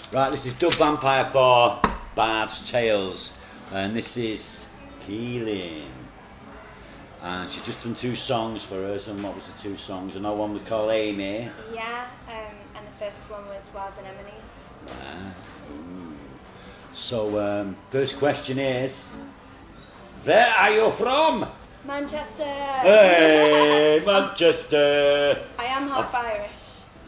Right, this is Dub Vampire for Bard's Tales, and this is Keeling. And she's just done 2 songs for us, and what was the 2 songs? Another one was called Amy. Yeah, and the first one was Wild Anemones. So, first question is, where are you from? Manchester! Hey, Manchester! I am half Irish.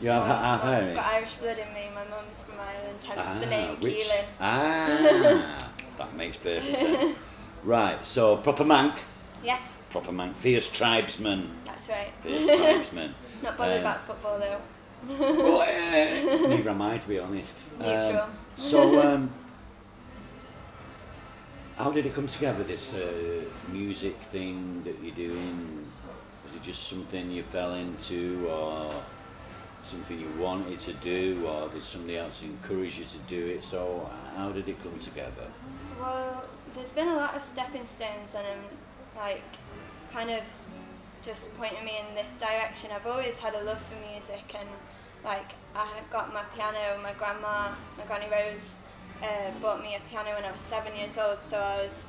You have half Irish? I've got Irish blood in me. My mum's from Ireland, hence the name which, Keeling. That makes perfect sense. Right, so proper Manc. Yes. Proper Manc. Fierce tribesman. That's right. Fierce tribesman. Not bothered about football though. Well, neither am I, to be honest. Neutral. So, how did it come together, this music thing that you're doing? Was it just something you fell into, or something you wanted to do, or did somebody else encourage you to do it? So how did it come together? Well, there's been a lot of stepping stones and like kind of just pointing me in this direction. I've always had a love for music, and like I got my piano. My Granny Rose bought me a piano when I was 7 years old, so I was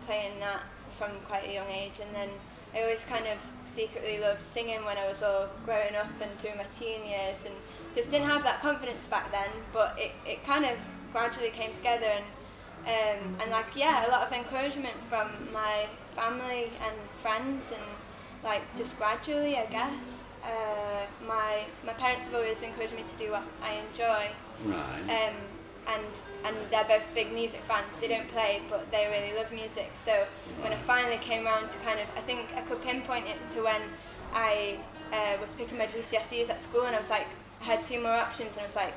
playing that from quite a young age, and then I always kind of secretly loved singing when I was all growing up and through my teen years, and just didn't have that confidence back then, but it kind of gradually came together, and like, yeah, a lot of encouragement from my family and friends, and like just gradually, I guess. My parents have always encouraged me to do what I enjoy. Right. And they're both big music fans. They don't play, but they really love music. So when I finally came around to kind of, I think I could pinpoint it to when I was picking my GCSEs at school, and I was like, I had 2 more options, and I was like,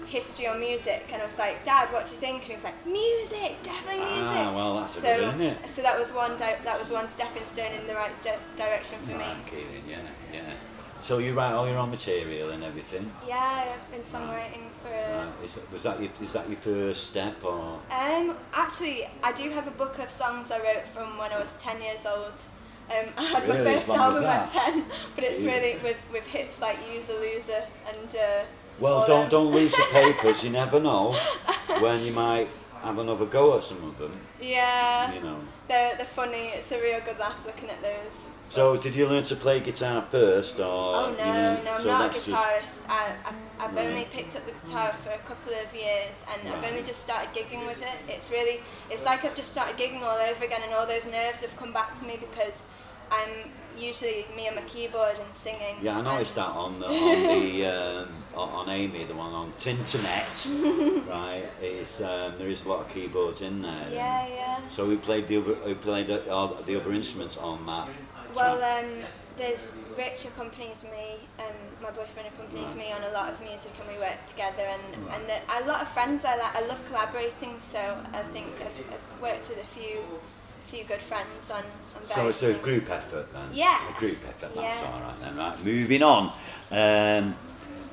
history or music, and I was like, Dad, what do you think? And he was like, music, definitely music. Well, that's a good, isn't it? So that was one stepping stone in the right direction for me. Keeling, yeah. So you write all your own material and everything? Yeah, I've been songwriting for. Is that your first step, or? Actually, I do have a book of songs I wrote from when I was 10 years old. I had Really? my first album at 10, but it's Really? really with hits like Use a Loser and. Well, don't lose your papers. You never know when you might have another go at some of them. Yeah. You know. They're funny. It's a real good laugh looking at those. So, did you learn to play guitar first, or? Oh no, I'm so not a that's guitarist. I've only picked up the guitar for a couple of years, and I've only just started gigging with it. It's like I've just started gigging all over again, and all those nerves have come back to me because I'm usually me and my keyboard and singing. Yeah, I noticed that on Amy, the one on Tinternet, right? It's there is a lot of keyboards in there. Yeah. So we played the other instruments on that. Well, there's Rich accompanies me, my boyfriend accompanies me on a lot of music, and we work together, and a lot of friends I like. I love collaborating, so I think I've worked with a few good friends on various So it's a things. group effort then? Yeah. A group effort, that's Yeah. all right then, right. Moving on.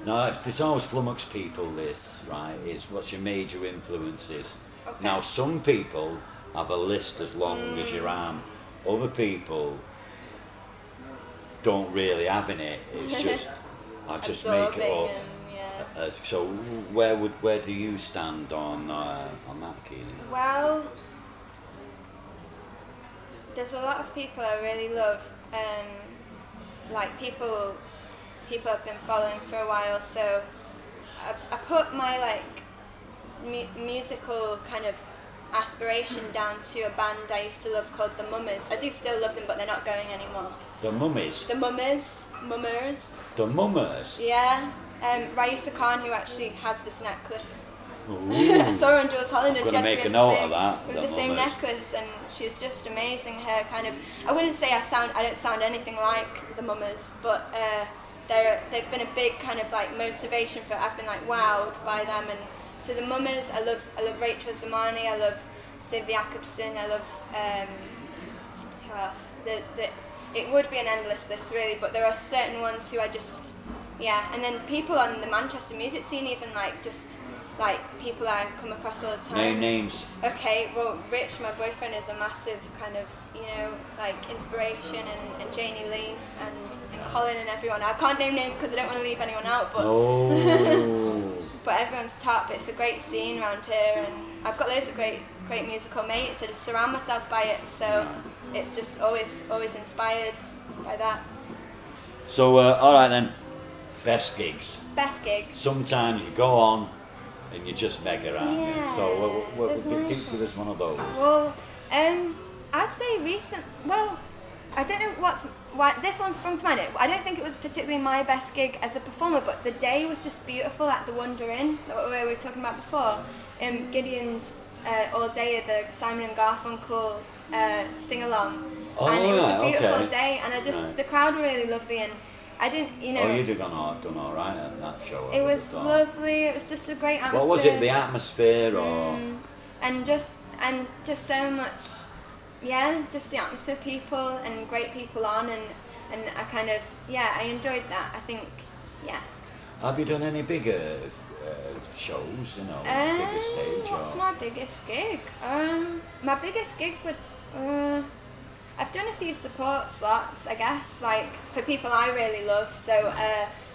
Now, there's always flummox people, this, right, is what's your major influences. Okay. Now, some people have a list as long as your arm. Other people don't really have it. It's just, I just make it up. And, So where do you stand on that, Keeling? Well, there's a lot of people I really love, like people I've been following for a while, so I put my like musical kind of aspiration down to a band I used to love called the Mummers. I do still love them, but they're not going anymore. The Mummies? The Mummers. The Mummers? Yeah, Raisa Khan, who actually has this necklace. I saw her on Jules Holland, and she had make me a with note the same, of that. with The the same Mummers. necklace, and she's just amazing. Her kind of, I wouldn't say I don't sound anything like the Mummers, but they've been a big kind of like motivation for. I've been like wowed by them, and so the Mummers. I love Rachel Zamani. I love Siv Jakobsen. I love who else? It would be an endless list really, but there are certain ones who I just and then people on the Manchester music scene, even like just. Like people I come across all the time. Name names. Okay, well, Rich, my boyfriend, is a massive kind of, like inspiration, and Janie Lee and Colin and everyone. I can't name names because I don't want to leave anyone out, but Oh. but at everyone's top. It's a great scene around here, and I've got loads of great musical mates. I just surround myself by it, so it's just always inspired by that. So, all right then, best gigs. Best gigs. Sometimes you go on and you just mega around. Yeah, So, nice give us one of those. Well, I'd say recent. Well, I don't know why this one sprung to mind. I don't think it was particularly my best gig as a performer, but the day was just beautiful at the Wonder Inn that we were talking about before. Gideon's all day at the Simon and Garfunkel sing along, and it was a beautiful day, and the crowd were really lovely, and I didn't, you know. Oh, you'd have done all right at that show. It was lovely. It was just a great atmosphere. What was it? The atmosphere, or and just so much. Yeah, just the atmosphere, people and great people on, and I kind of I enjoyed that. I think Have you done any bigger shows? You know, bigger stage. What's my biggest gig? My biggest gig would. I've done a few support slots, I guess, like for people I really love. So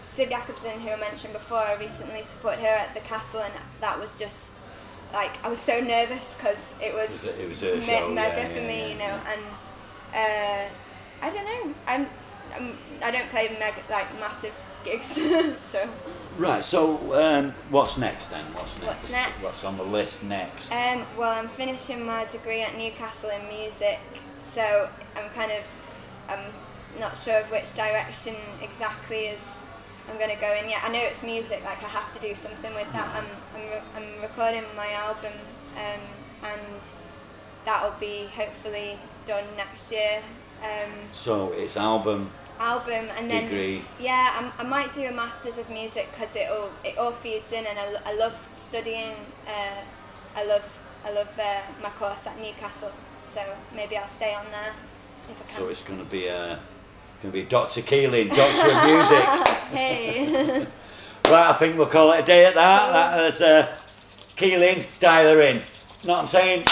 Siv Jacobson, who I mentioned before, I recently supported her at the Castle, and that was just. Like, I was so nervous because it was her show, mega for me, you know, and I don't know, I don't play massive gigs, so. Right. So, what's next then? What's next? What's on the list next? Well, I'm finishing my degree at Newcastle in music, so I'm not sure of which direction exactly I'm going to go in. I know it's music, like I have to do something with that. I'm recording my album, and that'll be hopefully done next year. So it's album, and then degree. I might do a Masters of Music because it all feeds in, and I love studying. I love my course at Newcastle, so maybe I'll stay on there if I can. So it's going to be Dr. Keeling, Doctor of Music. Hey. Right, I think we'll call it a day at that. That was Keeling, dial her in. Know what I'm saying?